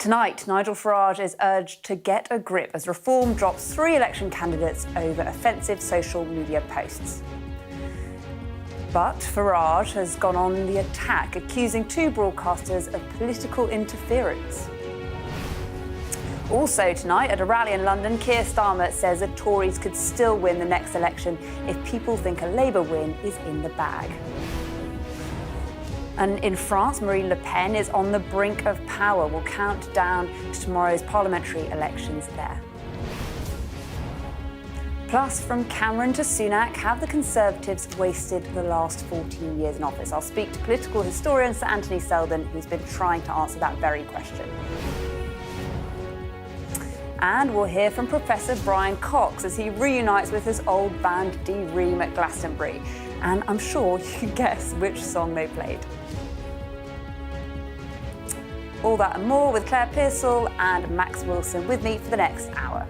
Tonight, Nigel Farage is urged to get a grip as Reform drops 3 election candidates over offensive social media posts. But Farage has gone on the attack, accusing 2 broadcasters of political interference. Also tonight, at a rally in London, Keir Starmer says the Tories could still win the next election if people think a Labour win is in the bag. And in France, Marine Le Pen is on the brink of power. We'll count down to tomorrow's parliamentary elections there. Plus, from Cameron to Sunak, have the Conservatives wasted the last 14 years in office? I'll speak to political historian Sir Anthony Seldon, who's been trying to answer that very question. And we'll hear from Professor Brian Cox as he reunites with his old band D Ream at Glastonbury. And I'm sure you can guess which song they played. All that and more with Claire Pearsall and Max Wilson with me for the next hour.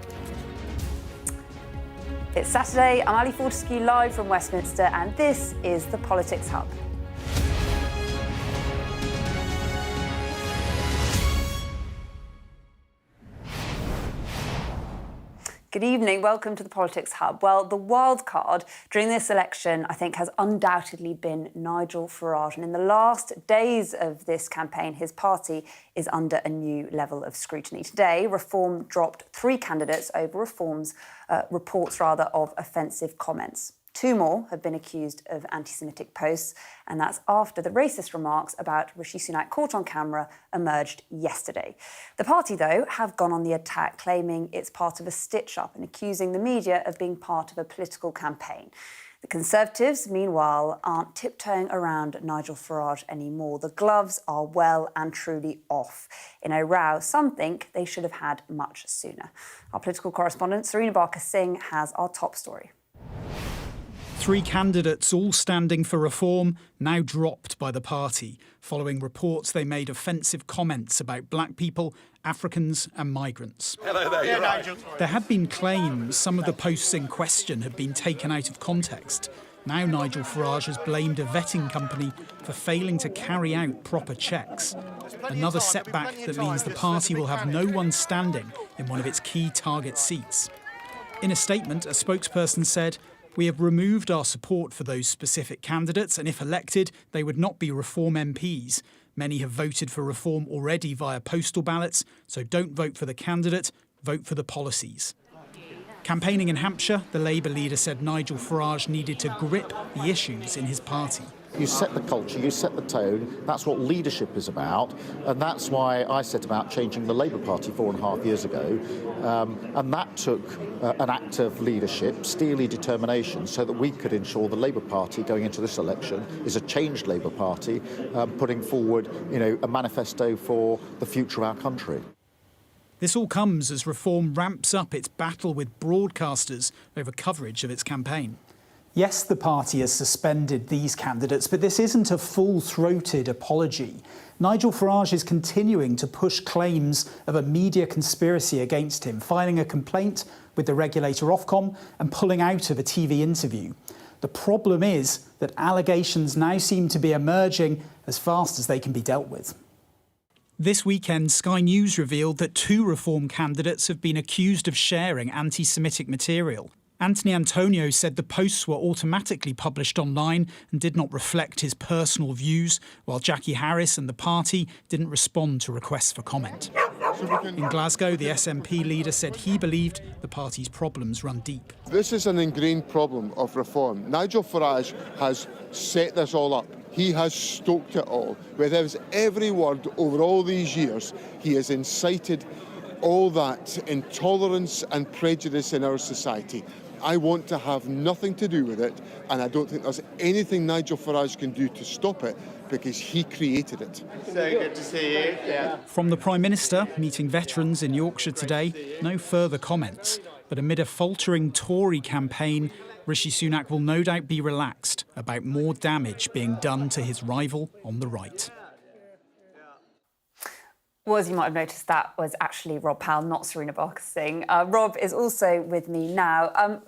It's Saturday, I'm Ali Fortescue live from Westminster, and this is the Politics Hub. Good evening, welcome to the Politics Hub. Well, the wild card during this election, I think, has undoubtedly been Nigel Farage. And in the last days of this campaign, his party is under a new level of scrutiny. Today, Reform dropped 3 candidates over Reform's reports of offensive comments. 2 more have been accused of anti-Semitic posts, and that's after the racist remarks about Rishi Sunak caught on camera emerged yesterday. The party, though, have gone on the attack, claiming it's part of a stitch-up and accusing the media of being part of a political campaign. The Conservatives, meanwhile, aren't tiptoeing around Nigel Farage anymore. The gloves are well and truly off. In a row, some think they should have had much sooner. Our political correspondent, Serena Singh, has our top story. 3 candidates, all standing for Reform, now dropped by the party, following reports they made offensive comments about black people, Africans and migrants. Hello there, you're right. There had been claims some of the posts in question had been taken out of context. Now Nigel Farage has blamed a vetting company for failing to carry out proper checks. Another setback that means the party will have no one standing in one of its key target seats. In a statement, a spokesperson said, "We have removed our support for those specific candidates, and if elected, they would not be Reform MPs. Many have voted for Reform already via postal ballots, so don't vote for the candidate, vote for the policies." Campaigning in Hampshire, the Labour leader said Nigel Farage needed to grip the issues in his party. You set the culture, you set the tone, that's what leadership is about, and that's why I set about changing the Labour Party 4.5 years ago, and that took an act of leadership, steely determination, so that we could ensure the Labour Party going into this election is a changed Labour Party, putting forward, a manifesto for the future of our country. This all comes as Reform ramps up its battle with broadcasters over coverage of its campaign. Yes, the party has suspended these candidates, but this isn't a full-throated apology. Nigel Farage is continuing to push claims of a media conspiracy against him, filing a complaint with the regulator Ofcom and pulling out of a TV interview. The problem is that allegations now seem to be emerging as fast as they can be dealt with. This weekend, Sky News revealed that 2 Reform candidates have been accused of sharing anti-Semitic material. Anthony Antonio said the posts were automatically published online and did not reflect his personal views, while Jackie Harris and the party didn't respond to requests for comment. In Glasgow, the SNP leader said he believed the party's problems run deep. This is an ingrained problem of Reform. Nigel Farage has set this all up. He has stoked it all. With every word over all these years, he has incited all that intolerance and prejudice in our society. I want to have nothing to do with it, and I don't think there's anything Nigel Farage can do to stop it, because he created it. So good to see you. Yeah. From the Prime Minister, meeting veterans in Yorkshire today, no further comments. But amid a faltering Tory campaign, Rishi Sunak will no doubt be relaxed about more damage being done to his rival on the right. Well, as you might have noticed, that was actually Rob Powell, not Serena Singh. Rob is also with me now.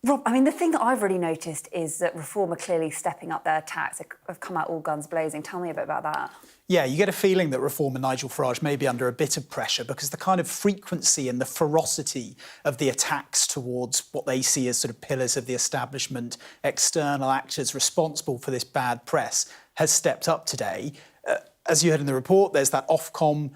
Rob, I mean, the thing that I've really noticed is that Reform are clearly stepping up their attacks. They have come out all guns blazing. Tell me a bit about that. Yeah, you get a feeling that Reform and Nigel Farage may be under a bit of pressure because the kind of frequency and the ferocity of the attacks towards what they see as sort of pillars of the establishment, external actors responsible for this bad press, has stepped up today. As you heard in the report, there's that Ofcom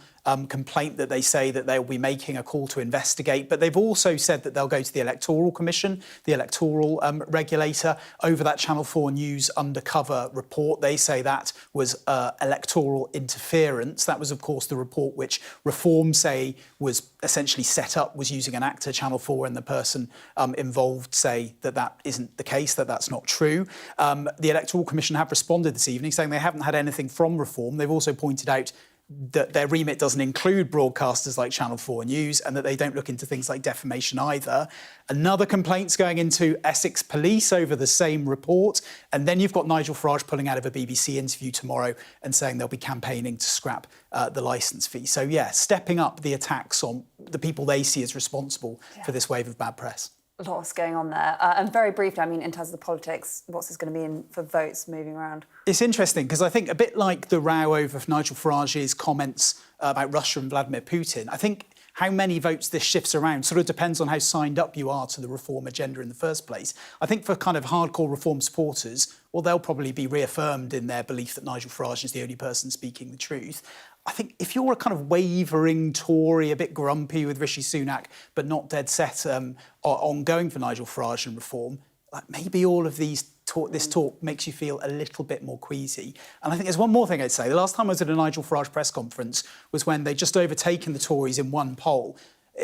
complaint that they say that they'll be making a call to investigate, but they've also said that they'll go to the Electoral Commission, the electoral regulator, over that Channel 4 News undercover report. They say that was electoral interference. That was, of course, the report which Reform say was essentially set up, was using an actor, Channel 4, and the person involved say that that isn't the case, that that's not true. The Electoral Commission have responded this evening saying they haven't had anything from Reform. They've also pointed out that their remit doesn't include broadcasters like Channel 4 News and that they don't look into things like defamation either. Another complaint's going into Essex Police over the same report. And then you've got Nigel Farage pulling out of a BBC interview tomorrow and saying they'll be campaigning to scrap the licence fee. So, yeah, stepping up the attacks on the people they see as responsible for this wave of bad press. Lots going on there. And very briefly, I mean, in terms of the politics, what's this going to mean for votes moving around? It's interesting because I think a bit like the row over Nigel Farage's comments about Russia and Vladimir Putin, I think how many votes this shifts around sort of depends on how signed up you are to the Reform agenda in the first place. I think for kind of hardcore Reform supporters, well, they'll probably be reaffirmed in their belief that Nigel Farage is the only person speaking the truth. I think if you're a kind of wavering Tory, a bit grumpy with Rishi Sunak, but not dead set on going for Nigel Farage and Reform, like maybe all of this talk makes you feel a little bit more queasy. And I think there's one more thing I'd say. The last time I was at a Nigel Farage press conference was when they'd just overtaken the Tories in one poll.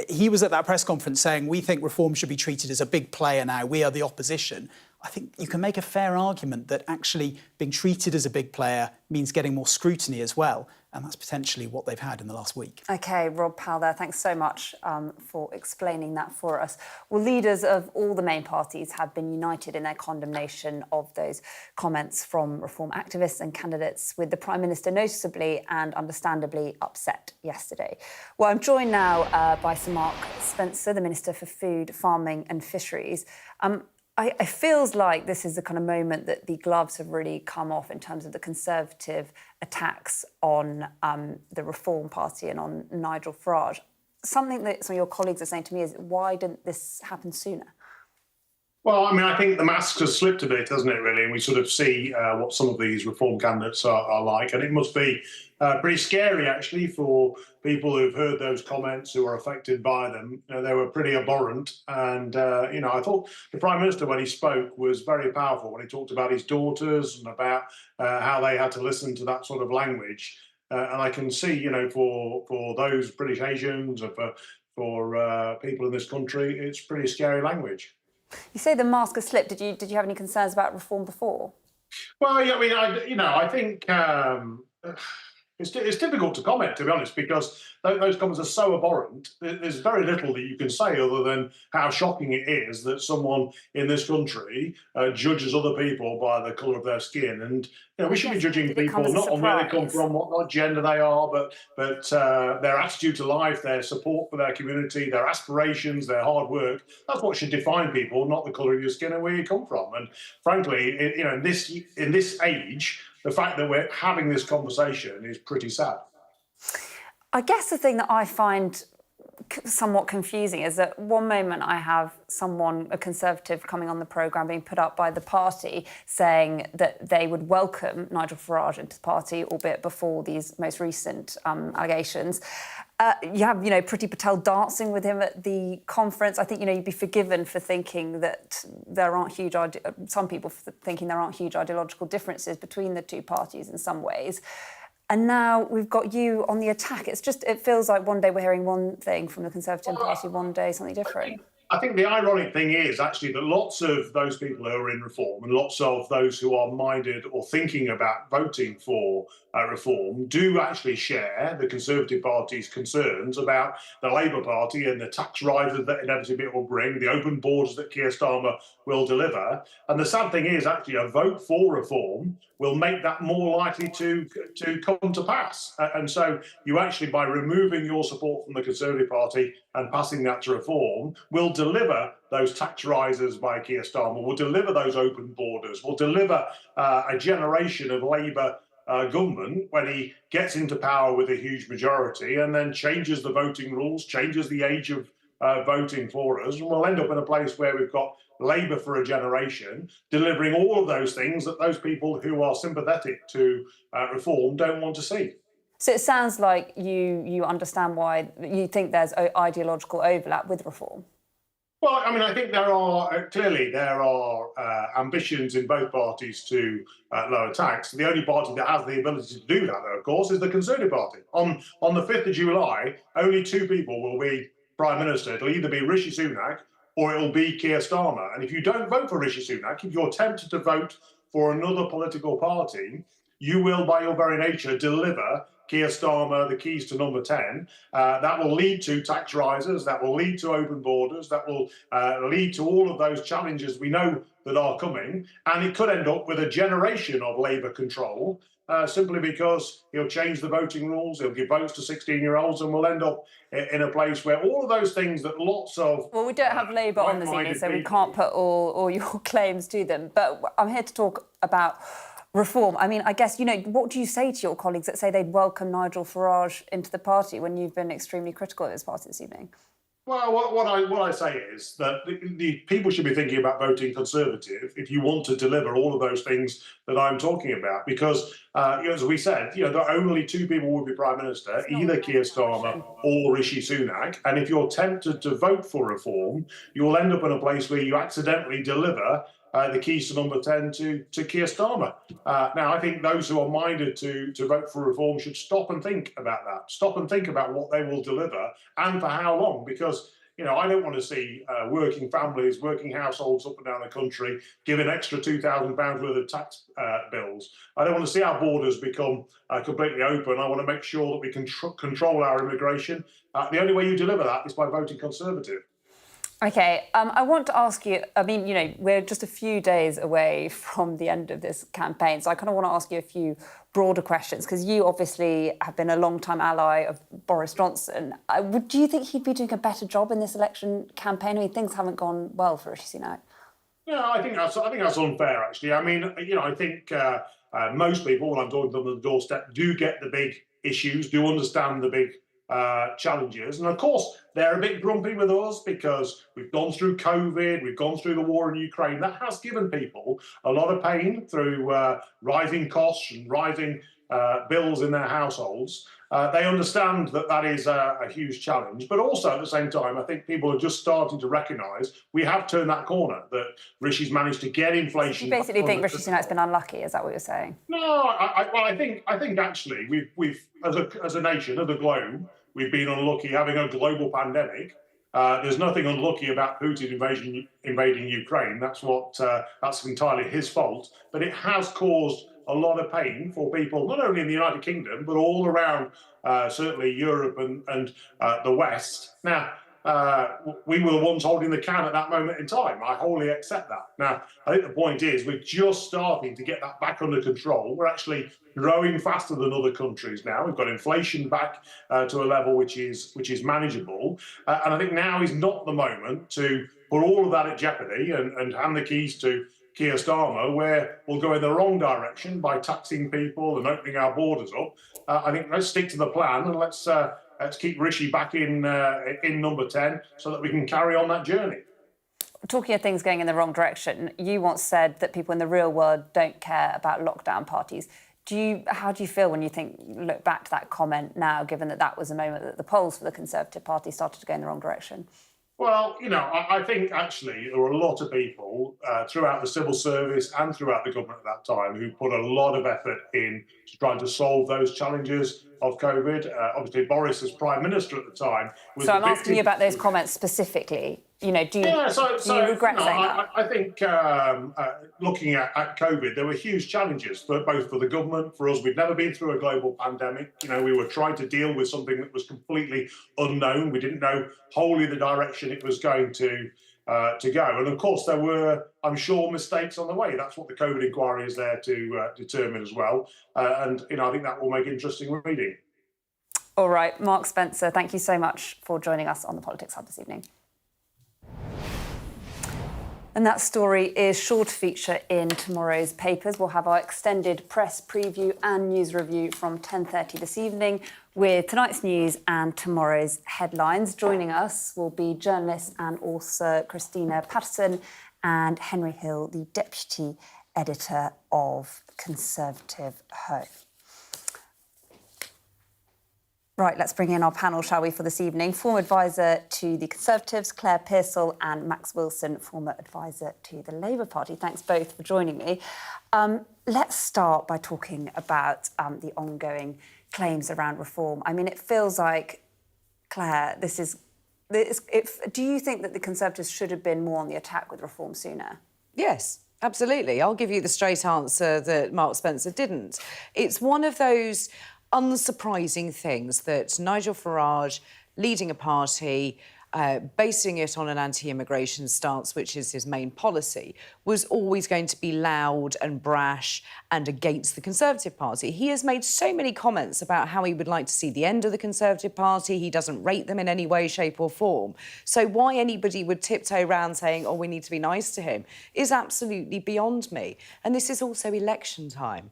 He was at that press conference saying, we think Reform should be treated as a big player now. We are the opposition. I think you can make a fair argument that actually being treated as a big player means getting more scrutiny as well. And that's potentially what they've had in the last week. OK, Rob Powell there, thanks so much for explaining that for us. Well, leaders of all the main parties have been united in their condemnation of those comments from Reform activists and candidates, with the Prime Minister noticeably and understandably upset yesterday. Well, I'm joined now by Sir Mark Spencer, the Minister for Food, Farming and Fisheries. It feels like this is the kind of moment that the gloves have really come off in terms of the Conservative attacks on the Reform Party and on Nigel Farage. Something that some of your colleagues are saying to me is, why didn't this happen sooner? Well, I mean, I think the mask has slipped a bit, hasn't it, really? And we sort of see what some of these Reform candidates are like. And it must be pretty scary, actually, for people who've heard those comments, who are affected by them. You know, they were pretty abhorrent. And, I thought the Prime Minister, when he spoke, was very powerful when he talked about his daughters and about how they had to listen to that sort of language. And I can see, for those British Asians and for people in this country, it's pretty scary language. You say the mask has slipped. Did you have any concerns about Reform before? Well, yeah, I mean, I think it's difficult to comment, to be honest, because those comments are so abhorrent. There's very little that you can say other than how shocking it is that someone in this country judges other people by the colour of their skin. And we should be judging people not on where they come from, what gender they are, but their attitude to life, their support for their community, their aspirations, their hard work. That's what should define people, not the colour of your skin and where you come from. And frankly, in this age, the fact that we're having this conversation is pretty sad. I guess the thing that I find somewhat confusing is that one moment I have a Conservative coming on the programme being put up by the party saying that they would welcome Nigel Farage into the party, albeit before these most recent allegations. You have, Priti Patel dancing with him at the conference. I think, you'd be forgiven for thinking that there aren't some people thinking there aren't huge ideological differences between the two parties in some ways. And now we've got you on the attack. It feels like one day we're hearing one thing from the Conservative Party, one day something different. I think the ironic thing is actually that lots of those people who are in Reform and lots of those who are minded or thinking about voting for reform do actually share the Conservative Party's concerns about the Labour Party and the tax rises that inevitably it will bring, the open borders that Keir Starmer will deliver. And the sad thing is, actually, a vote for reform will make that more likely to come to pass. And so you actually, by removing your support from the Conservative Party and passing that to reform, will deliver those tax rises by Keir Starmer, will deliver those open borders, will deliver a generation of Labour government when he gets into power with a huge majority and then changes the voting rules, changes the age of voting for us, and we'll end up in a place where we've got Labour for a generation delivering all of those things that those people who are sympathetic to reform don't want to see. So it sounds like you understand why you think there's ideological overlap with reform. Well, I mean, I think there are ambitions in both parties to lower tax. The only party that has the ability to do that, though, of course, is the Conservative Party. On the 5th of July, only 2 people will be Prime Minister. It'll either be Rishi Sunak or it'll be Keir Starmer. And if you don't vote for Rishi Sunak, if you're tempted to vote for another political party, you will, by your very nature, deliver Keir Starmer the keys to number 10. That will lead to tax rises, that will lead to open borders, that will lead to all of those challenges we know that are coming. And it could end up with a generation of Labour control, simply because he'll change the voting rules, he'll give votes to 16-year-olds, and we'll end up in a place where all of those things that lots of... Well, we don't have Labour on this evening, so we can't put all your claims to them. But I'm here to talk about reform. I mean, I guess, what do you say to your colleagues that say they'd welcome Nigel Farage into the party when you've been extremely critical of his party this evening? Well, what I say is that the people should be thinking about voting Conservative if you want to deliver all of those things that I'm talking about. Because, as we said, there are only 2 people will be Prime Minister, either Keir Starmer or Rishi Sunak. And if you're tempted to vote for reform, you'll end up in a place where you accidentally deliver the keys to number 10 to Keir Starmer. Now, I think those who are minded to vote for reform should stop and think about that. Stop and think about what they will deliver and for how long, because I don't want to see working families, working households up and down the country giving extra £2,000 worth of tax bills. I don't want to see our borders become completely open. I want to make sure that we can control our immigration. The only way you deliver that is by voting Conservative. OK, I want to ask you, I mean, we're just a few days away from the end of this campaign, so I kind of want to ask you a few broader questions, because you obviously have been a long-time ally of Boris Johnson. Do you think he'd be doing a better job in this election campaign? I mean, things haven't gone well for Rishi Sunak. Yeah, I think that's unfair, actually. I mean, I think most people, when I'm talking to them on the doorstep, do get the big issues, do understand the big challenges. And of course, they're a bit grumpy with us because we've gone through COVID, we've gone through the war in Ukraine. That has given people a lot of pain through rising costs and rising bills in their households. They understand that is a huge challenge, but also at the same time, I think people are just starting to recognise we have turned that corner, that Rishi's managed to get inflation. You basically think Rishi Sunak's been unlucky, is that what you're saying? No, I think actually we've as a nation, as a globe, we've been unlucky having a global pandemic. There's nothing unlucky about Putin invading Ukraine. That's entirely his fault. But it has caused a lot of pain for people, not only in the United Kingdom, but all around, certainly Europe and the West. Now, we were the ones holding the can at that moment in time. I wholly accept that. Now, I think the point is we're just starting to get that back under control. We're actually growing faster than other countries now. We've got inflation back to a level which is manageable. And I think now is not the moment to put all of that at jeopardy and hand the keys to Keir Starmer, where we'll go in the wrong direction by taxing people and opening our borders up. I think let's stick to the plan and let's keep Rishi back in number 10 so that we can carry on that journey. Talking of things going in the wrong direction, you once said that people in the real world don't care about lockdown parties. How do you feel when you look back to that comment now, given that was a moment that the polls for the Conservative Party started to go in the wrong direction? Well, I think actually there were a lot of people throughout the civil service and throughout the government at that time who put a lot of effort in to trying to solve those challenges of COVID. Obviously, Boris, as Prime Minister at the time, was. So I'm asking you about those comments specifically. You know, do you regret saying that? I think looking at COVID, there were huge challenges, both for the government, for us. We'd never been through a global pandemic. You know, we were trying to deal with something that was completely unknown. We didn't know wholly the direction it was going to go. And of course, there were, I'm sure, mistakes on the way. That's what the COVID inquiry is there to determine as well. And, you know, I think that will make interesting reading. All right, Mark Spencer, thank you so much for joining us on the Politics Hub this evening. And that story is sure to feature in tomorrow's papers. We'll have our extended press preview and news review from 10:30 this evening with tonight's news and tomorrow's headlines. Joining us will be journalist and author Christina Patterson and Henry Hill, the deputy editor of Conservative Home. Right, let's bring in our panel, shall we, for this evening. Former advisor to the Conservatives, Claire Pearsall, and Max Wilson, former advisor to the Labour Party. Thanks both for joining me. Let's start by talking about the ongoing claims around reform. I mean, it feels like, Claire, do you think that the Conservatives should have been more on the attack with reform sooner? Yes. Absolutely. I'll give you the straight answer that Mark Spencer didn't. It's one of those unsurprising things that Nigel Farage, leading a party, basing it on an anti-immigration stance, which is his main policy, was always going to be loud and brash and against the Conservative Party. He has made so many comments about how he would like to see the end of the Conservative Party. He doesn't rate them in any way, shape or form. So why anybody would tiptoe around saying, oh, we need to be nice to him, is absolutely beyond me. And this is also election time.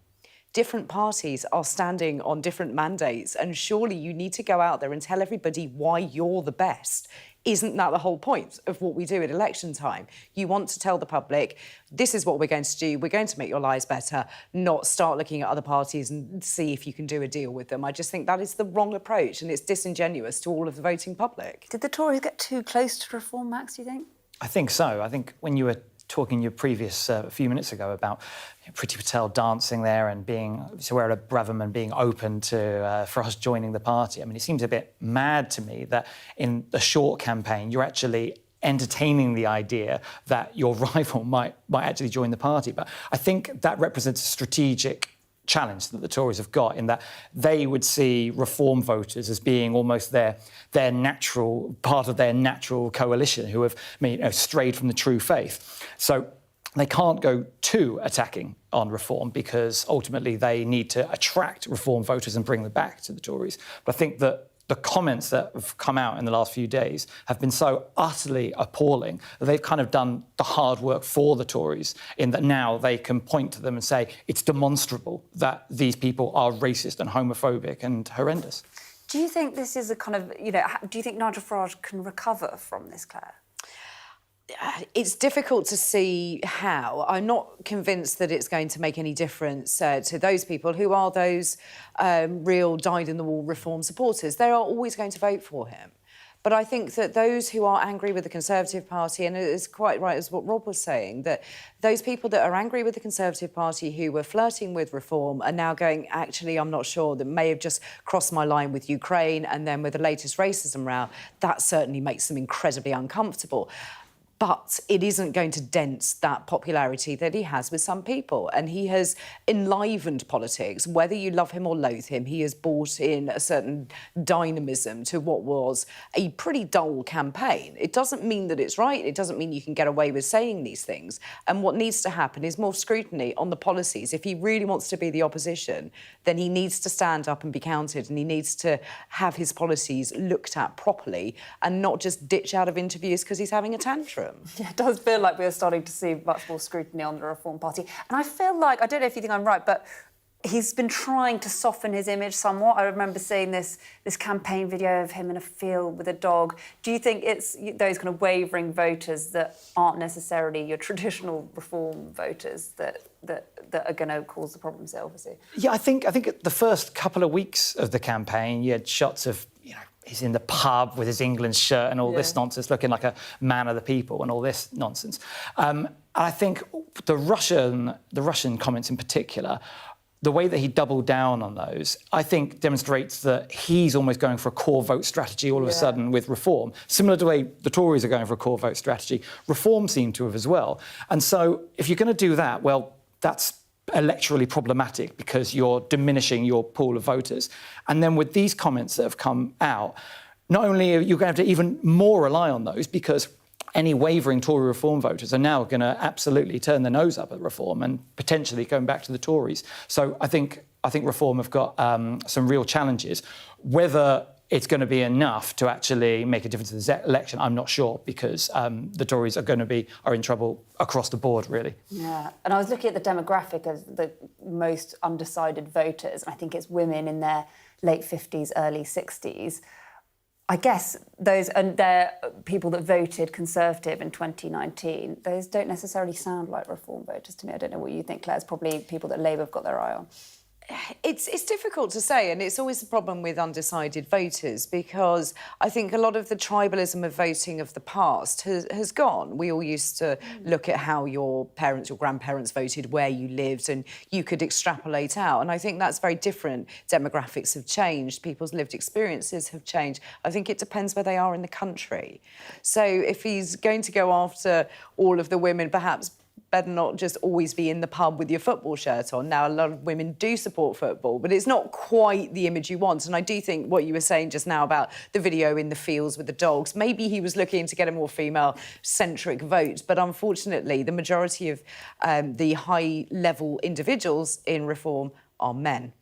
Different parties are standing on different mandates, and surely you need to go out there and tell everybody why you're the best. Isn't that the whole point of what we do at election time? You want to tell the public, this is what we're going to do, we're going to make your lives better, not start looking at other parties and see if you can do a deal with them. I just think that is the wrong approach, and it's disingenuous to all of the voting public. Did the Tories get too close to reform, Max, do you think? I think so. I think when you were talking your previous a few minutes ago about Priti Patel dancing there and being Suella Braverman being open to for us joining the party. I mean, it seems a bit mad to me that in a short campaign you're actually entertaining the idea that your rival might actually join the party. But I think that represents a strategic challenge that the Tories have got, in that they would see reform voters as being almost their natural part of their natural coalition who have strayed from the true faith. So they can't go too attacking on reform because ultimately they need to attract reform voters and bring them back to the Tories. But I think that the comments that have come out in the last few days have been so utterly appalling that they've kind of done the hard work for the Tories, in that now they can point to them and say it's demonstrable that these people are racist and homophobic and horrendous. Do you think this is a kind of, do you think Nigel Farage can recover from this, Claire? It's difficult to see how. I'm not convinced that it's going to make any difference to those people who are those real dyed-in-the-wall reform supporters. They are always going to vote for him. But I think that those who are angry with the Conservative Party, and it is quite right as what Rob was saying, that those people that are angry with the Conservative Party who were flirting with reform are now going, actually, I'm not sure, that may have just crossed my line with Ukraine, and then with the latest racism row, that certainly makes them incredibly uncomfortable. But it isn't going to dent that popularity that he has with some people. And he has enlivened politics. Whether you love him or loathe him, he has brought in a certain dynamism to what was a pretty dull campaign. It doesn't mean that it's right. It doesn't mean you can get away with saying these things. And what needs to happen is more scrutiny on the policies. If he really wants to be the opposition, then he needs to stand up and be counted, and he needs to have his policies looked at properly and not just ditch out of interviews because he's having a tantrum. Yeah, it does feel like we're starting to see much more scrutiny on the Reform Party. And I feel like, I don't know if you think I'm right, but he's been trying to soften his image somewhat. I remember seeing this campaign video of him in a field with a dog. Do you think it's those kind of wavering voters that aren't necessarily your traditional Reform voters that are going to cause the problems there, obviously? Yeah, I think the first couple of weeks of the campaign, you had shots of, he's in the pub with his England shirt and all this nonsense, looking like a man of the people and all this nonsense. I think the Russian comments in particular the way that he doubled down on those, I think demonstrates that he's almost going for a core vote strategy all of a sudden with reform. Similar to the way the Tories are going for a core vote strategy, reform seem to have as well. And so if you're going to do that, well, that's electorally problematic because you're diminishing your pool of voters. And then with these comments that have come out, not only are you going to have to even more rely on those because any wavering Tory reform voters are now going to absolutely turn their nose up at reform and potentially going back to the Tories. So I think reform have got some real challenges. Whether it's going to be enough to actually make a difference in this election, I'm not sure, because the Tories are in trouble across the board, really. Yeah, and I was looking at the demographic of the most undecided voters, and I think it's women in their late 50s, early 60s. I guess those, and they're people that voted Conservative in 2019, those don't necessarily sound like reform voters to me. I don't know what you think, Claire. It's probably people that Labour have got their eye on. It's difficult to say, and it's always the problem with undecided voters, because I think a lot of the tribalism of voting of the past has gone. We all used to look at how your parents, your grandparents voted, where you lived, and you could extrapolate out. And I think that's very different. Demographics have changed. People's lived experiences have changed. I think it depends where they are in the country. So if he's going to go after all of the women, perhaps better not just always be in the pub with your football shirt on. Now, a lot of women do support football, but it's not quite the image you want. And I do think what you were saying just now about the video in the fields with the dogs, maybe he was looking to get a more female-centric vote. But unfortunately, the majority of the high-level individuals in reform are men.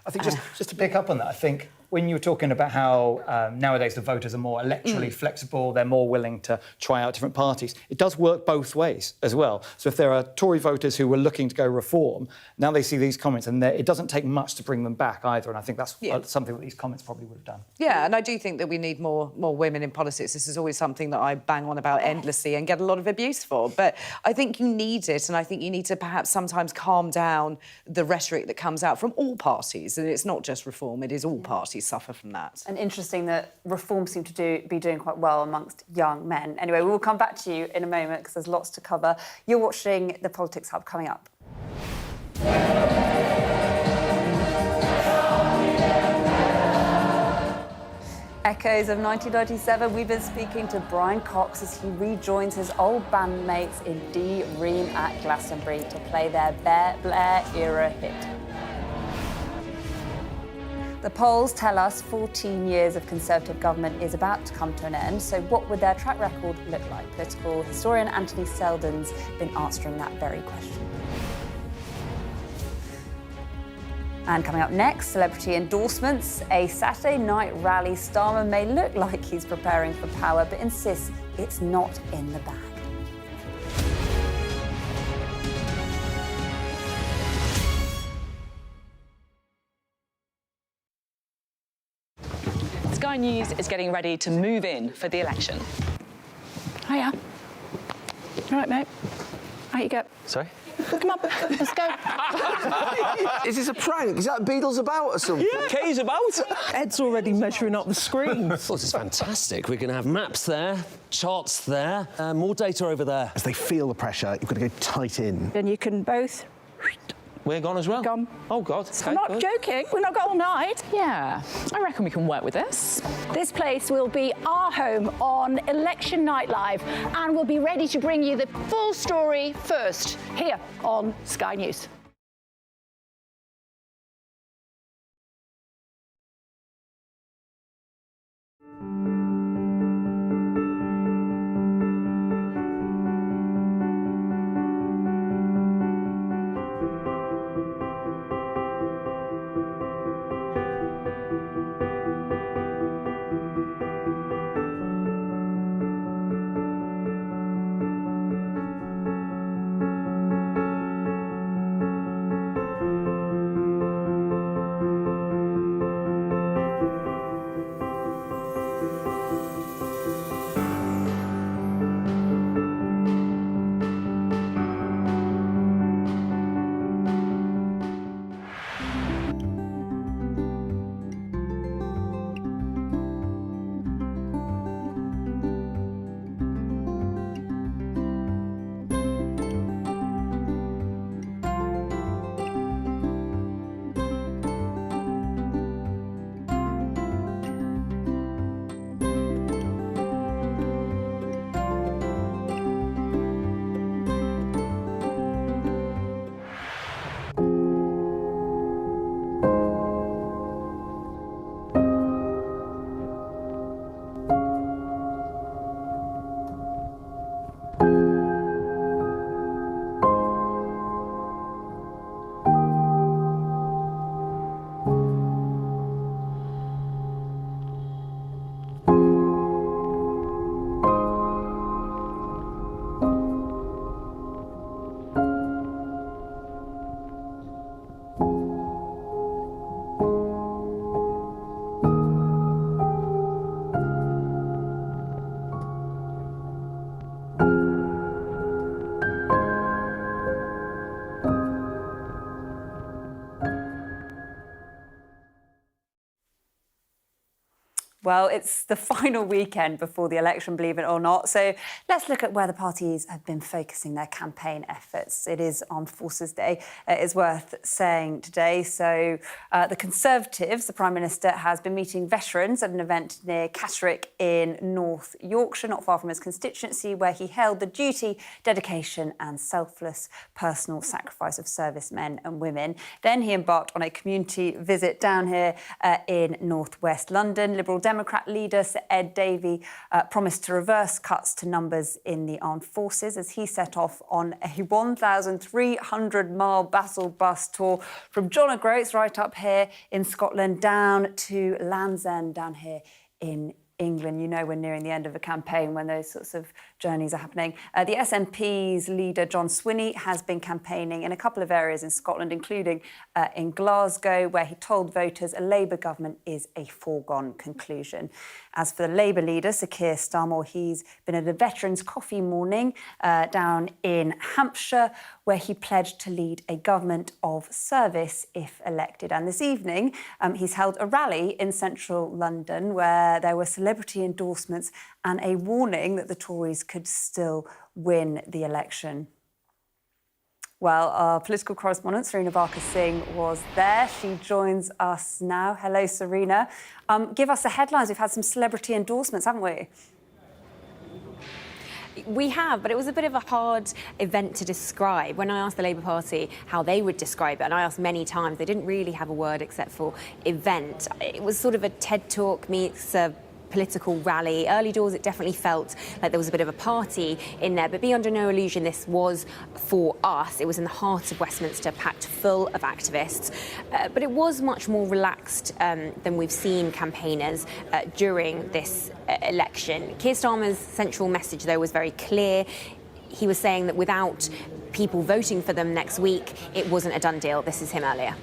I think just to pick up on that, I think when you were talking about how nowadays the voters are more electorally flexible, they're more willing to try out different parties, it does work both ways as well. So if there are Tory voters who were looking to go reform, now they see these comments and it doesn't take much to bring them back either. And I think that's something that these comments probably would have done. Yeah, and I do think that we need more women in politics. This is always something that I bang on about endlessly and get a lot of abuse for. But I think you need it, and I think you need to perhaps sometimes calm down the rhetoric that comes out from all parties. And it's not just reform, it is all parties suffer from that. And interesting that reform seem to be doing quite well amongst young men. Anyway, we will come back to you in a moment because there's lots to cover. You're watching the Politics Hub coming up. Echoes of 1997, we've been speaking to Brian Cox as he rejoins his old bandmates in D Ream at Glastonbury to play their Blair-era hit. The polls tell us 14 years of Conservative government is about to come to an end, so what would their track record look like? Political historian Anthony Seldon's been answering that very question. And coming up next, celebrity endorsements. A Saturday night rally Starmer may look like he's preparing for power, but insists it's not in the bag. Sky News is getting ready to move in for the election. Hiya. All right, mate. Out you go. Sorry? Come on, let's go. Is this a prank? Is that Beadle's about or something? Yeah, Kay's about. Ed's already measuring up the screen. Well, this is fantastic. We're going to have maps there, charts there, more data over there. As they feel the pressure, you've got to go tight in. And you can both... We're gone as well? Gone. Oh, God. I'm not joking. We've not got all night. Yeah, I reckon we can work with this. This place will be our home on Election Night Live, and we'll be ready to bring you the full story first, here on Sky News. Well, it's the final weekend before the election, believe it or not. So let's look at where the parties have been focusing their campaign efforts. It is Armed Forces Day, it is worth saying today. So the Conservatives, the Prime Minister, has been meeting veterans at an event near Catterick in North Yorkshire, not far from his constituency, where he hailed the duty, dedication and selfless personal sacrifice of servicemen and women. Then he embarked on a community visit down here in northwest London. Liberal Democrat leader Sir Ed Davey promised to reverse cuts to numbers in the armed forces as he set off on a 1,300-mile battle bus tour from John O'Groats right up here in Scotland down to Land's End down here in England. You know we're nearing the end of a campaign when those sorts of journeys are happening. The SNP's leader, John Swinney, has been campaigning in a couple of areas in Scotland, including in Glasgow, where he told voters a Labour government is a foregone conclusion. As for the Labour leader, Sir Keir Starmer, he's been at a veterans' coffee morning down in Hampshire, where he pledged to lead a government of service if elected. And this evening, he's held a rally in central London where there were celebrity endorsements and a warning that the Tories could still win the election. Well, our political correspondent, Serena Singh, was there. She joins us now. Hello, Serena. Give us the headlines. We've had some celebrity endorsements, haven't we? We have, but it was a bit of a hard event to describe. When I asked the Labour Party how they would describe it, and I asked many times, they didn't really have a word except for event. It was sort of a TED Talk meets a political rally. Early doors, it definitely felt like there was a bit of a party in there, but be under no illusion, this was for us. It was in the heart of Westminster, packed full of activists, but it was much more relaxed than we've seen campaigners during this election. Keir Starmer's central message, though, was very clear. He was saying that without people voting for them next week, it wasn't a done deal. This is him earlier.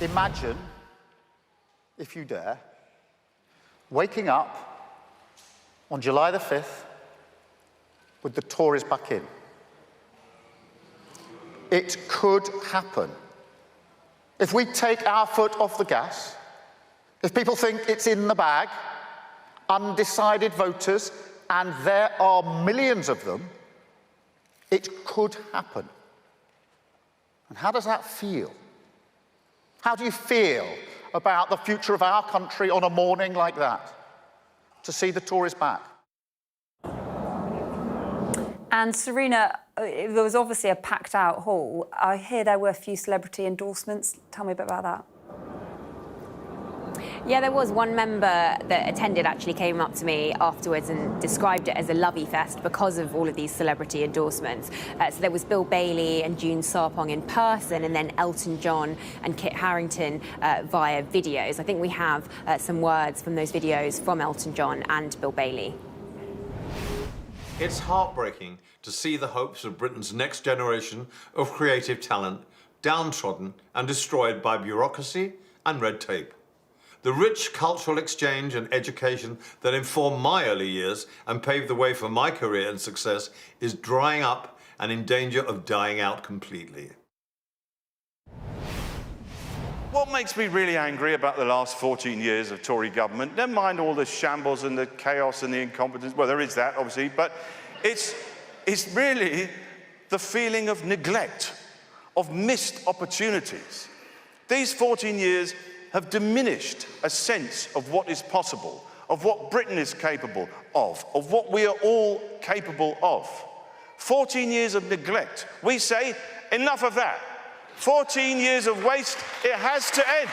Imagine, if you dare, waking up on July the 5th with the Tories back in. It could happen. If we take our foot off the gas, if people think it's in the bag, undecided voters, and there are millions of them, it could happen. And how does that feel? How do you feel about the future of our country on a morning like that, to see the Tories back? And Serena, there was obviously a packed-out hall. I hear there were a few celebrity endorsements. Tell me a bit about that. Yeah, there was one member that attended actually came up to me afterwards and described it as a lovey fest because of all of these celebrity endorsements. So there was Bill Bailey and June Sarpong in person, and then Elton John and Kit Harington via videos. I think we have some words from those videos from Elton John and Bill Bailey. It's heartbreaking to see the hopes of Britain's next generation of creative talent downtrodden and destroyed by bureaucracy and red tape. The rich cultural exchange and education that informed my early years and paved the way for my career and success is drying up and in danger of dying out completely. What makes me really angry about the last 14 years of Tory government, never mind all the shambles and the chaos and the incompetence, well, there is that, obviously, but it's really the feeling of neglect, of missed opportunities. These 14 years have diminished a sense of what is possible, of what Britain is capable of what we are all capable of. 14 years of neglect. We say, enough of that. 14 years of waste, it has to end.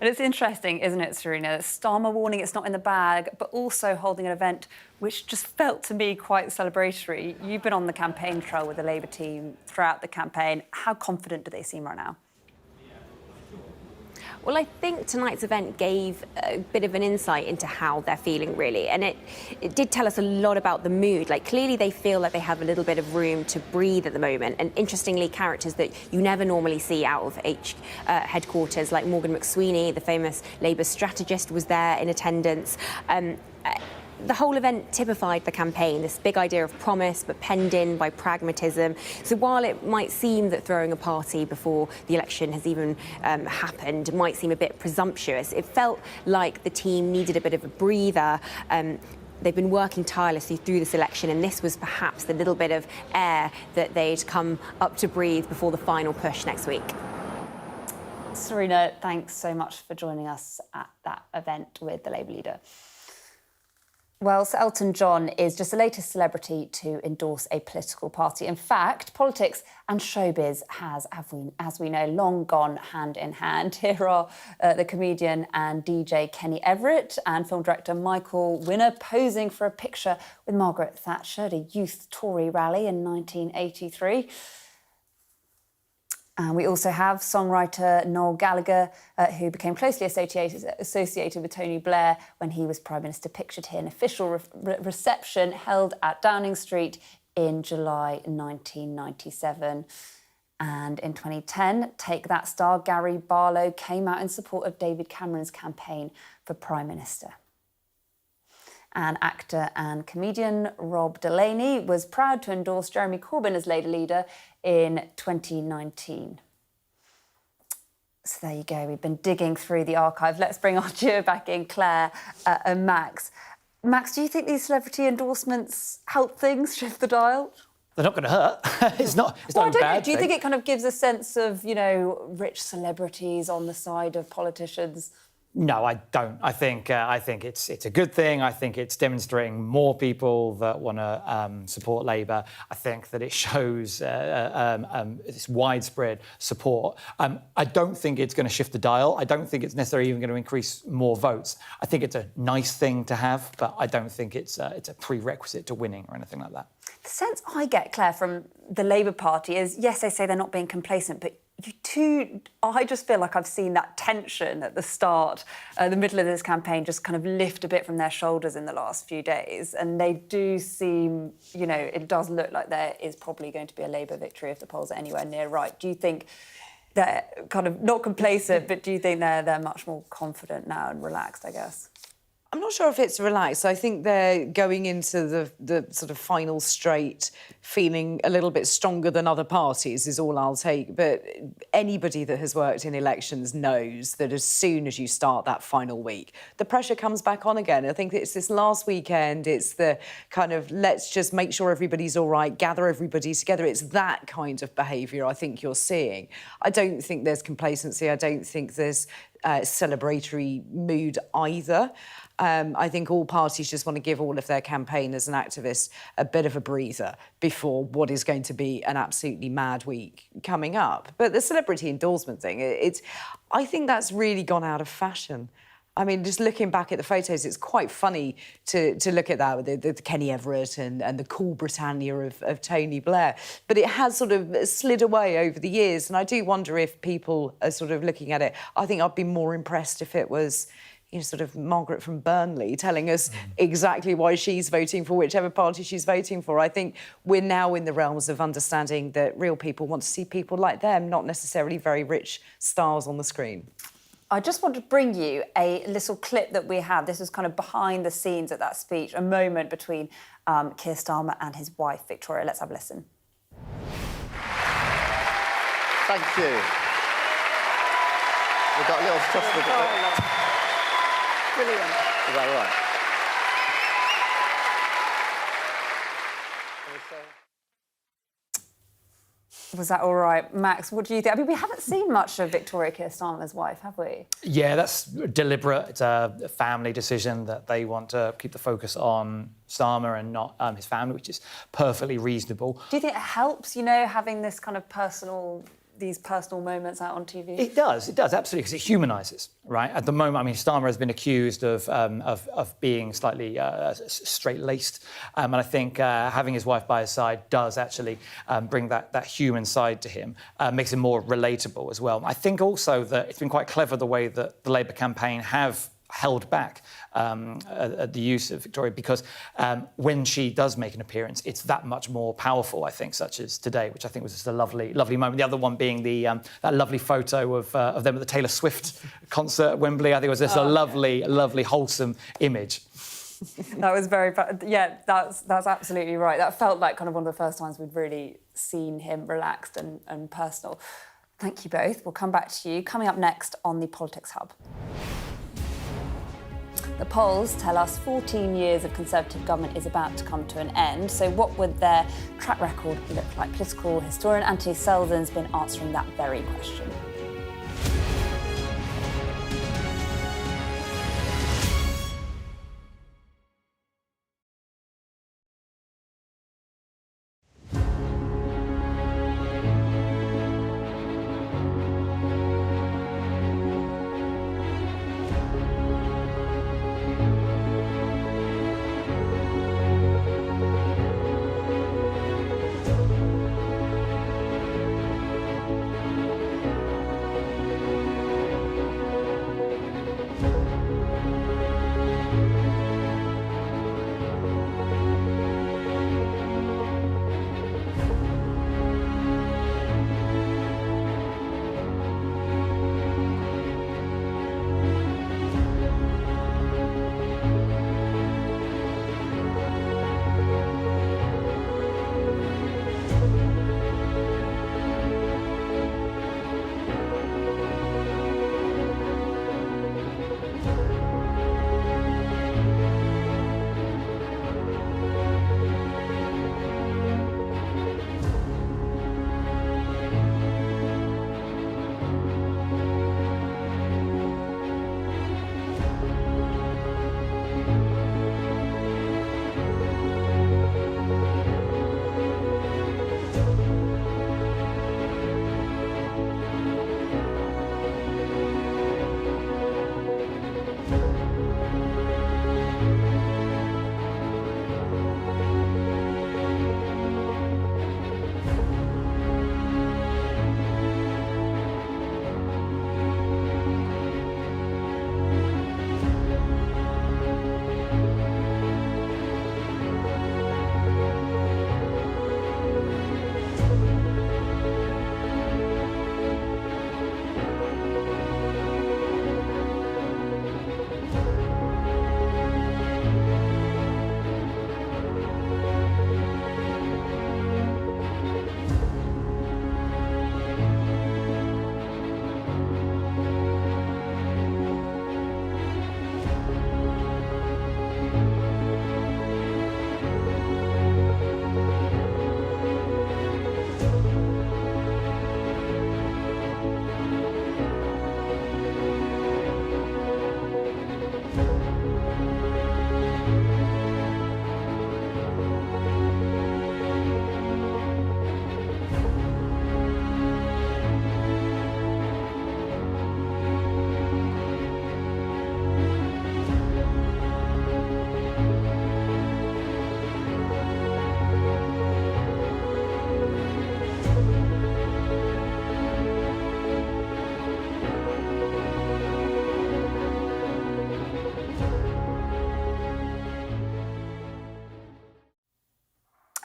And it's interesting, isn't it, Serena, that Starmer warning it's not in the bag, but also holding an event which just felt to me quite celebratory. You've been on the campaign trail with the Labour team throughout the campaign. How confident do they seem right now? Well, I think tonight's event gave a bit of an insight into how they're feeling, really. And it did tell us a lot about the mood. Like, clearly they feel like they have a little bit of room to breathe at the moment. And interestingly, characters that you never normally see out of headquarters, like Morgan McSweeney, the famous Labour strategist, was there in attendance. the whole event typified the campaign, this big idea of promise, but penned in by pragmatism. So while it might seem that throwing a party before the election has even happened might seem a bit presumptuous, it felt like the team needed a bit of a breather. They've been working tirelessly through this election, and this was perhaps the little bit of air that they'd come up to breathe before the final push next week. Serena, thanks so much for joining us at that event with the Labour leader. Well, Sir Elton John is just the latest celebrity to endorse a political party. In fact, politics and showbiz has, as we know, long gone hand in hand. Here are the comedian and DJ Kenny Everett and film director Michael Winner posing for a picture with Margaret Thatcher at a youth Tory rally in 1983. And we also have songwriter Noel Gallagher, who became closely associated with Tony Blair when he was Prime Minister, pictured here. An official reception held at Downing Street in July 1997. And in 2010, Take That star Gary Barlow came out in support of David Cameron's campaign for Prime Minister. And actor and comedian Rob Delaney was proud to endorse Jeremy Corbyn as Labour leader in 2019. So there you go, we've been digging through the archive. Let's bring our duo back in, Claire and Max. Max, do you think these celebrity endorsements help things, shift the dial? They're not going to hurt. It's not a bad thing. Do you think it kind of gives a sense of, you know, rich celebrities on the side of politicians? No, I don't. I think it's a good thing. I think it's demonstrating more people that want to support Labour. I think that it shows this widespread support. I don't think it's going to shift the dial. I don't think it's necessarily even going to increase more votes. I think it's a nice thing to have, but I don't think it's a prerequisite to winning or anything like that. The sense I get, Claire, from the Labour Party is, yes, they say they're not being complacent, but I just feel like I've seen that tension at the start, the middle of this campaign, just kind of lift a bit from their shoulders in the last few days. And they do seem, you know, it does look like there is probably going to be a Labour victory if the polls are anywhere near right. Do you think they're kind of not complacent, but do you think they're much more confident now and relaxed, I guess? I'm not sure if it's relaxed. I think they're going into the sort of final straight feeling a little bit stronger than other parties is all I'll take. But anybody that has worked in elections knows that as soon as you start that final week, the pressure comes back on again. I think it's this last weekend, it's the kind of let's just make sure everybody's all right, gather everybody together. It's that kind of behaviour I think you're seeing. I don't think there's complacency. I don't think there's celebratory mood either. I think all parties just want to give all of their campaigners and activists a bit of a breather before what is going to be an absolutely mad week coming up. But the celebrity endorsement thing, I think that's really gone out of fashion. I mean, just looking back at the photos, it's quite funny to look at that with the Kenny Everett and the cool Britannia of Tony Blair. But it has sort of slid away over the years, and I do wonder if people are sort of looking at it. I think I'd be more impressed if it was, you know, sort of Margaret from Burnley telling us exactly why she's voting for whichever party she's voting for. I think we're now in the realms of understanding that real people want to see people like them, not necessarily very rich stars on the screen. I just want to bring you a little clip that we have. This is kind of behind the scenes at that speech, a moment between Keir Starmer and his wife, Victoria. Let's have a listen. Thank you. We've got a little stuff with it. Brilliant. Is that all right? Was that all right? Max, what do you think? I mean, we haven't seen much of Victoria Keir Starmer's wife, have we? Yeah, that's deliberate. It's a family decision that they want to keep the focus on Starmer and not his family, which is perfectly reasonable. Do you think it helps, you know, having this kind of these personal moments out on TV? It does, absolutely, because it humanises, right? At the moment, I mean, Starmer has been accused of being slightly straight-laced, and I think having his wife by his side does actually bring that human side to him, makes him more relatable as well. I think also that it's been quite clever the way that the Labour campaign have held back the use of Victoria, because when she does make an appearance, it's that much more powerful, I think, such as today, which I think was just a lovely moment. The other one being that lovely photo of them at the Taylor Swift concert at Wembley. I think it was just a lovely, wholesome image. That was very, yeah, that's absolutely right. That felt like kind of one of the first times we'd really seen him relaxed and personal. Thank you both. We'll come back to you. Coming up next on the Politics Hub. The polls tell us 14 years of Conservative government is about to come to an end. So what would their track record look like? Political historian Anthony Seldon's been answering that very question.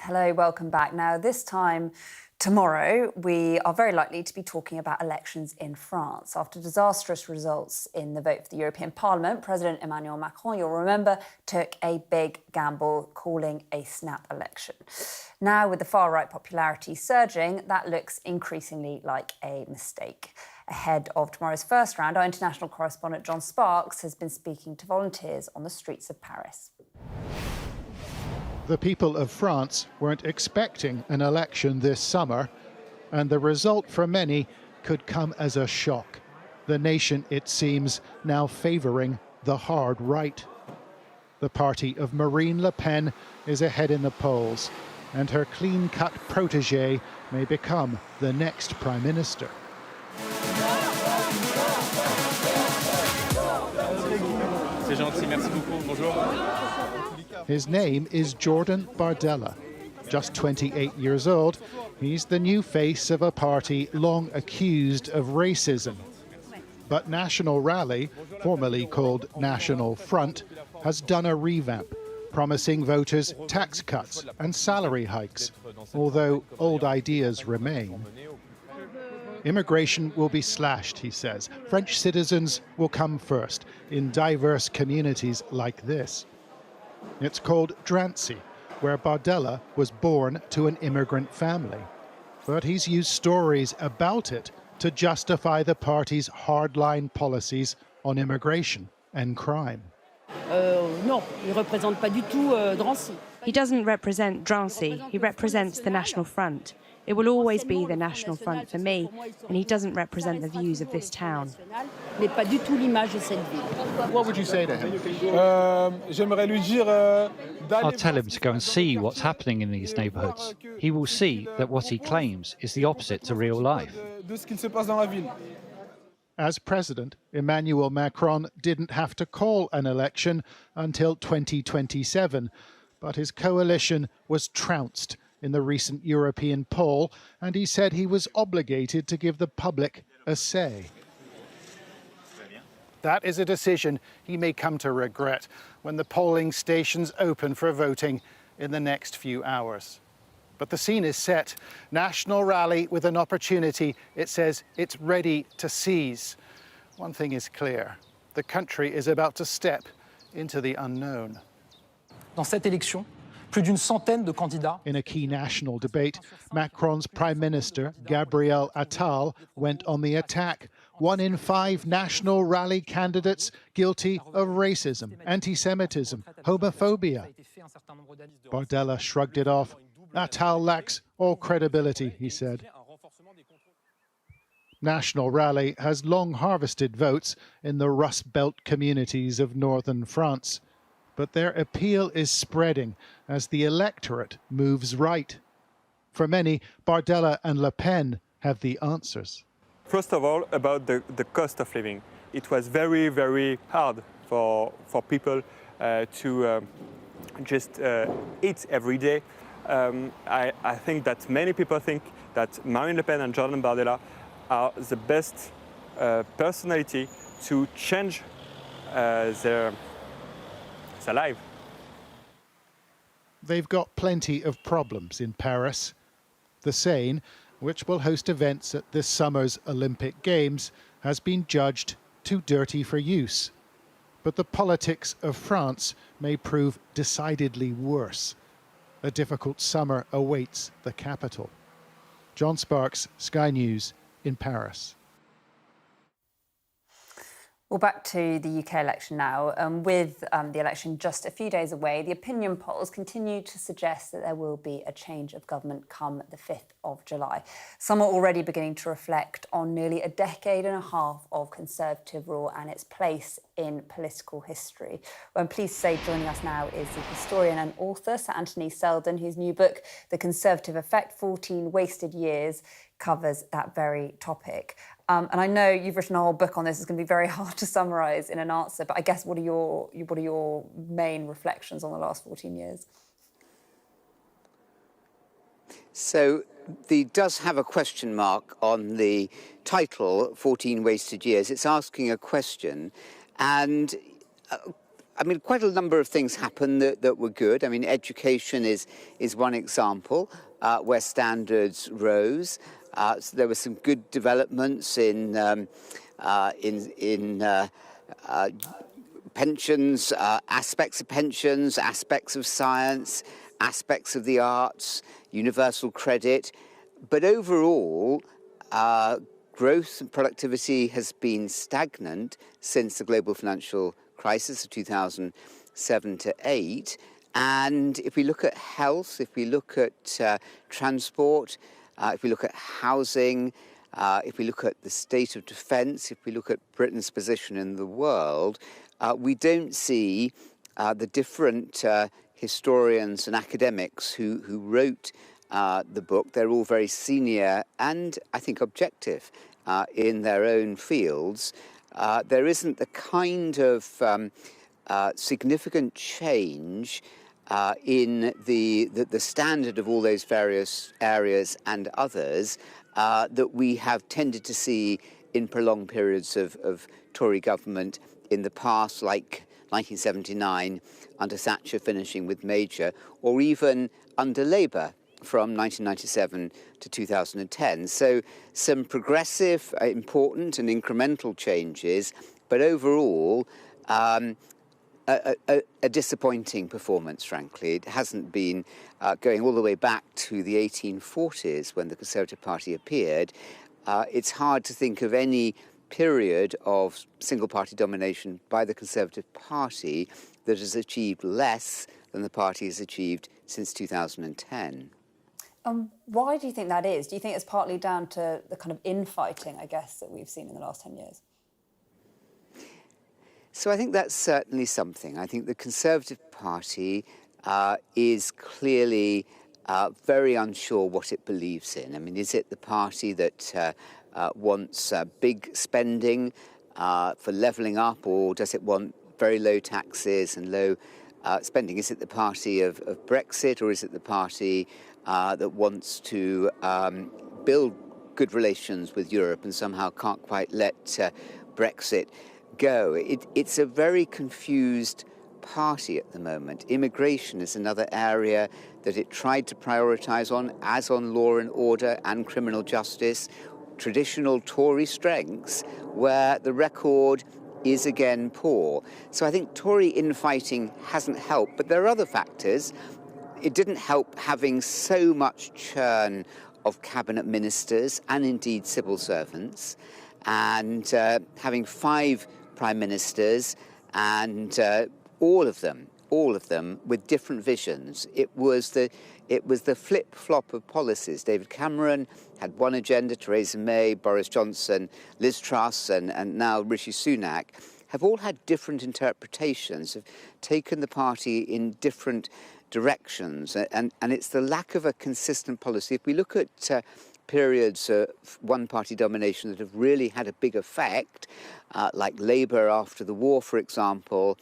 Hello, welcome back. Now, this time tomorrow, we are very likely to be talking about elections in France. After disastrous results in the vote for the European Parliament, President Emmanuel Macron, you'll remember, took a big gamble, calling a snap election. Now, with the far-right popularity surging, that looks increasingly like a mistake. Ahead of tomorrow's first round, our international correspondent John Sparks has been speaking to volunteers on the streets of Paris. The people of France weren't expecting an election this summer, and the result for many could come as a shock. The nation, it seems, now favouring the hard right. The party of Marine Le Pen is ahead in the polls, and her clean-cut protégé may become the next Prime Minister. C'est gentil, merci beaucoup. Bonjour. His name is Jordan Bardella. Just 28 years old, he's the new face of a party long accused of racism. But National Rally, formerly called National Front, has done a revamp, promising voters tax cuts and salary hikes, although old ideas remain. Immigration will be slashed, he says. French citizens will come first in diverse communities like this. It's called Drancy, where Bardella was born to an immigrant family. But he's used stories about it to justify the party's hardline policies on immigration and crime. He doesn't represent Drancy, he represents the National Front. It will always be the National Front for me, and he doesn't represent the views of this town. What would you say to him? I'll tell him to go and see what's happening in these neighbourhoods. He will see that what he claims is the opposite to real life. As president, Emmanuel Macron didn't have to call an election until 2027, but his coalition was trounced in the recent European poll, and he said he was obligated to give the public a say. That is a decision he may come to regret when the polling stations open for voting in the next few hours. But the scene is set. National rally with an opportunity it says it's ready to seize. One thing is clear. The country is about to step into the unknown. Dans cette élection, plus d'une centaine de candidats. In a key national debate, Macron's Prime Minister, Gabriel Attal, went on the attack. 1 in 5 national rally candidates guilty of racism, anti-Semitism, homophobia. Bardella shrugged it off. Attal lacks all credibility, he said. National Rally has long harvested votes in the Rust Belt communities of northern France. But their appeal is spreading as the electorate moves right. For many, Bardella and Le Pen have the answers. First of all, about the cost of living. It was very, very hard for people to just eat every day. I think that many people think that Marine Le Pen and Jordan Bardella are the best personality to change their life. They've got plenty of problems in Paris. The Seine, which will host events at this summer's Olympic Games, has been judged too dirty for use. But the politics of France may prove decidedly worse. A difficult summer awaits the capital. John Sparks, Sky News in Paris. Well, back to the UK election now. With the election just a few days away, the opinion polls continue to suggest that there will be a change of government come the 5th of July. Some are already beginning to reflect on nearly a decade and a half of Conservative rule and its place in political history. Well, I'm pleased to say joining us now is the historian and author, Sir Anthony Seldon, whose new book, The Conservative Effect, 14 Wasted Years, covers that very topic. And I know you've written a whole book on this. It's going to be very hard to summarise in an answer, but I guess what are your main reflections on the last 14 years? So does have a question mark on the title, 14 Wasted Years. It's asking a question, and I mean, quite a number of things happened that were good. I mean, education is one example where standards rose. So there were some good developments in pensions, aspects of pensions, aspects of science, aspects of the arts, universal credit. But overall, growth and productivity has been stagnant since the global financial crisis of 2007 to 8. And if we look at health, if we look at transport, if we look at housing, if we look at the state of defence, if we look at Britain's position in the world, we don't see the different historians and academics who wrote the book. They're all very senior and, I think, objective in their own fields. There isn't the kind of significant change in the standard of all those various areas and others that we have tended to see in prolonged periods of Tory government in the past, like 1979 under Thatcher finishing with Major, or even under Labour from 1997 to 2010. So some progressive, important and incremental changes, but overall a disappointing performance, frankly. It hasn't been going all the way back to the 1840s when the Conservative Party appeared. It's hard to think of any period of single-party domination by the Conservative Party that has achieved less than the party has achieved since 2010. Why do you think that is? Do you think it's partly down to the kind of infighting, I guess, that we've seen in the last 10 years? So I think that's certainly something. I think the Conservative Party is clearly very unsure what it believes in. I mean, is it the party that wants big spending for levelling up, or does it want very low taxes and low spending? Is it the party of Brexit, or is it the party that wants to build good relations with Europe and somehow can't quite let Brexit go? It's a very confused party at the moment. Immigration is another area that it tried to prioritise on, as on law and order and criminal justice, traditional Tory strengths, where the record is again poor. So I think Tory infighting hasn't helped, but there are other factors. It didn't help having so much churn of cabinet ministers and indeed civil servants, and having 5 prime ministers, and all of them with different visions. It was the flip-flop of policies. David Cameron had one agenda, Theresa May, Boris Johnson, Liz Truss, and now Rishi Sunak have all had different interpretations, have taken the party in different directions, and it's the lack of a consistent policy. If we look at periods of one-party domination that have really had a big effect, like Labour after the war, for example,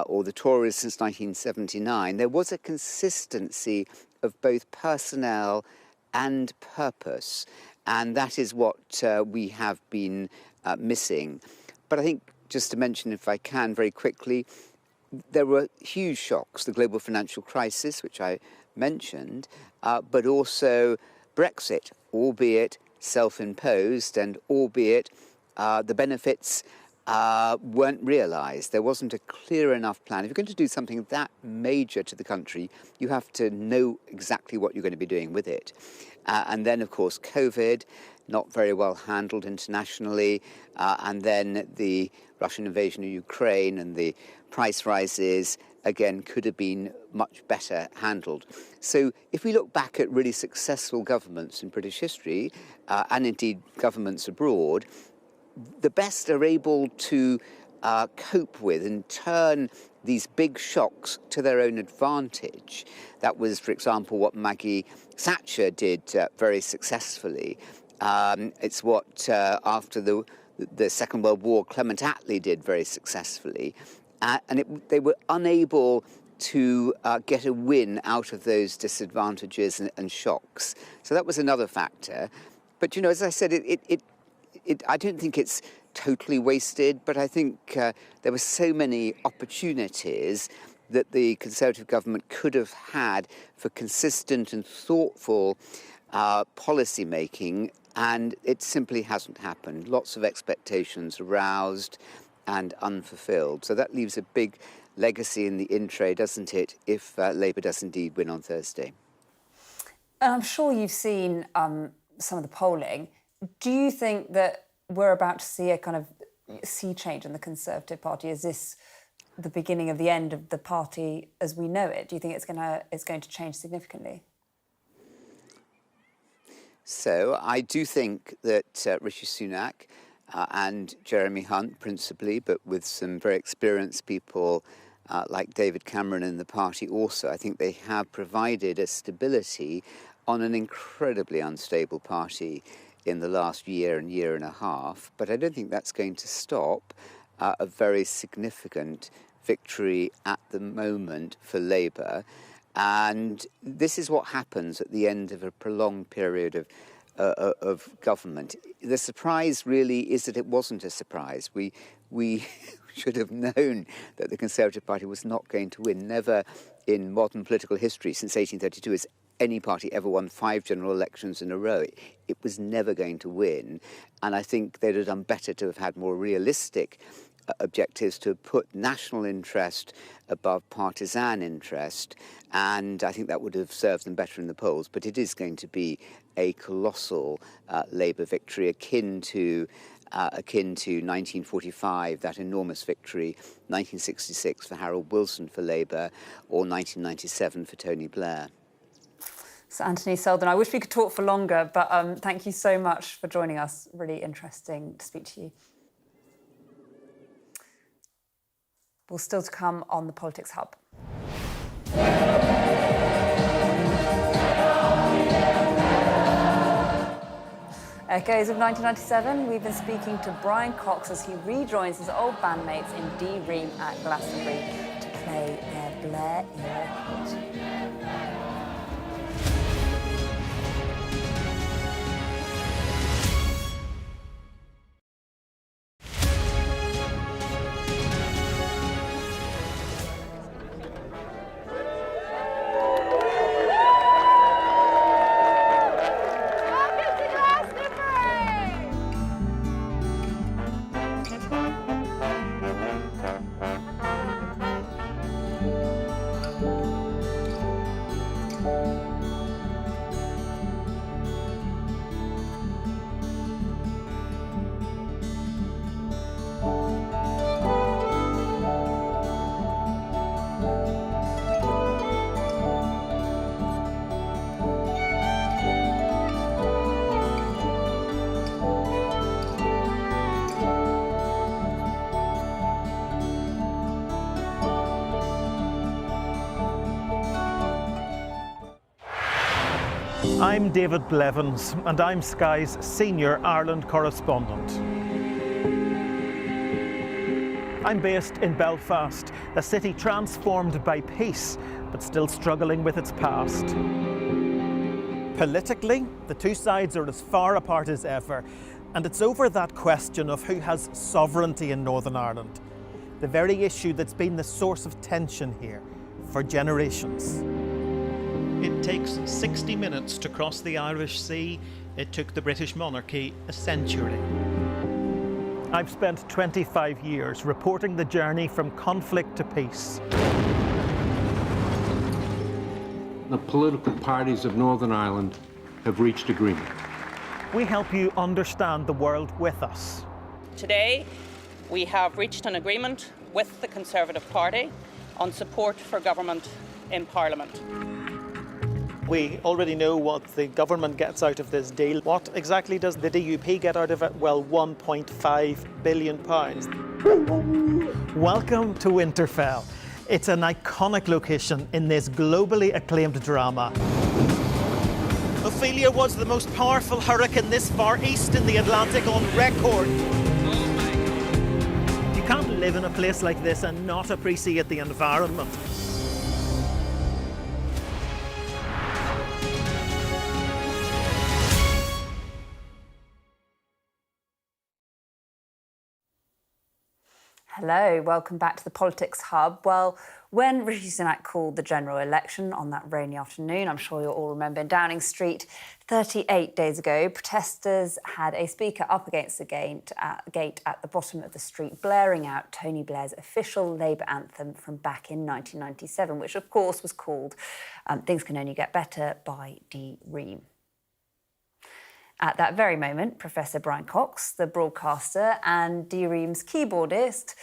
or the Tories since 1979, there was a consistency of both personnel and purpose, and that is what we have been missing. But I think, just to mention, if I can, very quickly, there were huge shocks, the global financial crisis, which I mentioned, but also Brexit, albeit self-imposed and albeit the benefits weren't realised. There wasn't a clear enough plan. If you're going to do something that major to the country, you have to know exactly what you're going to be doing with it. And then, of course, COVID, not very well handled internationally, and then the Russian invasion of Ukraine and the price rises, again, could have been much better handled. So if we look back at really successful governments in British history, and indeed governments abroad, the best are able to cope with and turn these big shocks to their own advantage. That was, for example, what Maggie Thatcher did very successfully. It's what, after the Second World War, Clement Attlee did very successfully. They were unable to get a win out of those disadvantages and shocks. So that was another factor. But, you know, as I said, I don't think it's totally wasted, but I think there were so many opportunities that the Conservative government could have had for consistent and thoughtful policy making, and it simply hasn't happened. Lots of expectations aroused and unfulfilled. So that leaves a big legacy in the in-tray, doesn't it, if Labour does indeed win on Thursday. And I'm sure you've seen some of the polling. Do you think that we're about to see a kind of sea change in the Conservative Party? Is this the beginning of the end of the party as we know it? Do you think it's going to change significantly? So I do think that Rishi Sunak and Jeremy Hunt principally, but with some very experienced people like David Cameron in the party also, I think they have provided a stability on an incredibly unstable party in the last year and a half. But I don't think that's going to stop a very significant victory at the moment for Labour. And this is what happens at the end of a prolonged period of government. The surprise really is that it wasn't a surprise. We should have known that the Conservative Party was not going to win. Never in modern political history since 1832 has any party ever won 5 general elections in a row. It was never going to win. And I think they'd have done better to have had more realistic objectives to put national interest above partisan interest, and I think that would have served them better in the polls. But it is going to be a colossal Labour victory, akin to 1945, that enormous victory, 1966 for Harold Wilson for Labour, or 1997 for Tony Blair. So Anthony Seldon, I wish we could talk for longer, but thank you so much for joining us. Really interesting to speak to you. Well, still to come on the Politics Hub. Echoes of 1997, we've been speaking to Brian Cox as he rejoins his old bandmates in D Ream at Glastonbury to play their Blair era hit. I'm David Blevins, and I'm Sky's senior Ireland correspondent. I'm based in Belfast, a city transformed by peace, but still struggling with its past. Politically, the two sides are as far apart as ever, and it's over that question of who has sovereignty in Northern Ireland, the very issue that's been the source of tension here for generations. It takes 60 minutes to cross the Irish Sea. It took the British monarchy a century. I've spent 25 years reporting the journey from conflict to peace. The political parties of Northern Ireland have reached agreement. We help you understand the world with us. Today, we have reached an agreement with the Conservative Party on support for government in Parliament. We already know what the government gets out of this deal. What exactly does the DUP get out of it? Well, £1.5 billion. Welcome to Winterfell. It's an iconic location in this globally acclaimed drama. Ophelia was the most powerful hurricane this far east in the Atlantic on record. You can't live in a place like this and not appreciate the environment. Hello, welcome back to the Politics Hub. Well, when Rishi Sunak called the general election on that rainy afternoon, I'm sure you'll all remember, in Downing Street 38 days ago, protesters had a speaker up against the gate at the bottom of the street, blaring out Tony Blair's official Labour anthem from back in 1997, which of course was called Things Can Only Get Better by D Ream. At that very moment, Professor Brian Cox, the broadcaster and D Ream's keyboardist,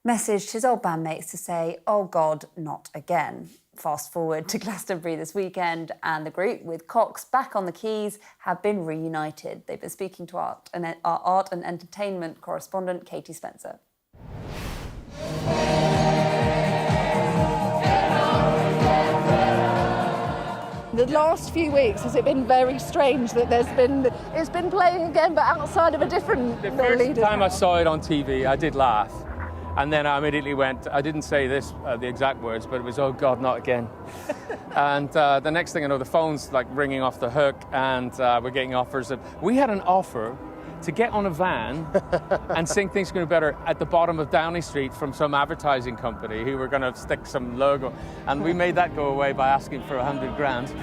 messaged his old bandmates to say, "Oh God, not again." Fast forward to Glastonbury this weekend, and the group, with Cox back on the keys, have been reunited. They've been speaking to our art and entertainment correspondent, Katie Spencer. The last few weeks, has it been very strange that it's been playing again, but outside of a different leader? The first time I saw it on TV, I did laugh. And then I immediately went, I didn't say this, the exact words, but it was, "Oh God, not again." And the next thing I know, the phone's like ringing off the hook, and we're getting offers. We had an offer to get on a van and sing Things Can Be Better at the bottom of Downing Street from some advertising company who were going to stick some logo. And we made that go away by asking for 100 grand.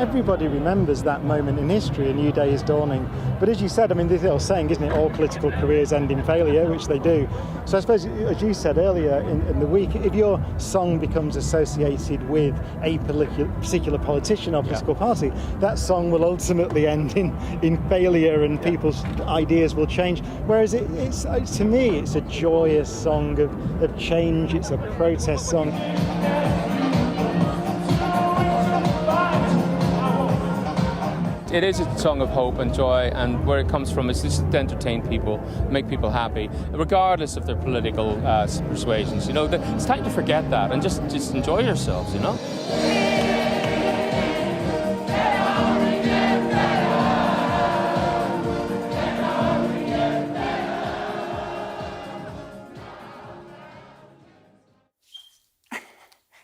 everybody remembers that moment in history, a new day is dawning. But as you said, I mean, this old saying, isn't it, all political careers end in failure, which they do. So I suppose, as you said earlier in the week, if your song becomes associated with a particular politician or political party, that song will ultimately end in failure and people's ideas will change. Whereas it's to me, it's a joyous song of change, it's a protest song. It is a song of hope and joy, and where it comes from is just to entertain people, make people happy, regardless of their political persuasions. You know, it's time to forget that and just enjoy yourselves, you know?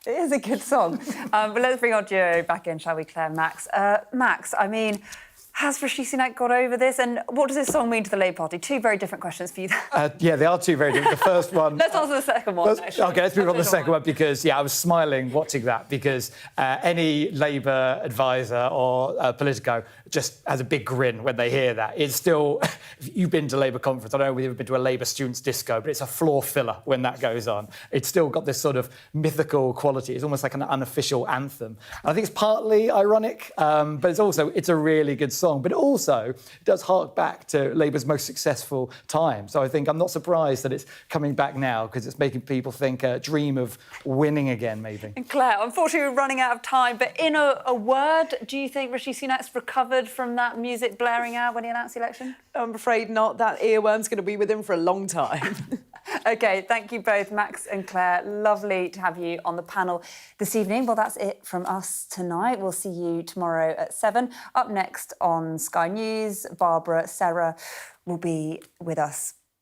It is a good song. But let's bring our duo back in, shall we, Claire, Max? Max, I mean, has Rishi Sunak got over this? And what does this song mean to the Labour Party? Two very different questions for you. Yeah, they are two very different. The first one... Let's answer the second one, actually. OK, let's move on to the second one, because, I was smiling watching that, because any Labour advisor or Politico just has a big grin when they hear that. It's still... If you've been to Labour conference, I don't know whether you've been to a Labour students' disco, but it's a floor filler when that goes on. It's still got this sort of mythical quality. It's almost like an unofficial anthem. And I think it's partly ironic, but it's a really good song. But also, it does hark back to Labour's most successful time. So I think I'm not surprised that it's coming back now, because it's making people dream of winning again, maybe. And Claire, unfortunately, we're running out of time, but in a word, do you think Rishi Sunak's recovered from that music blaring out when he announced the election? I'm afraid not. That earworm's going to be with him for a long time. OK, thank you both, Max and Claire. Lovely to have you on the panel this evening. Well, that's it from us tonight. We'll see you tomorrow at 7. Up next on Sky News, Barbara, Sarah will be with us.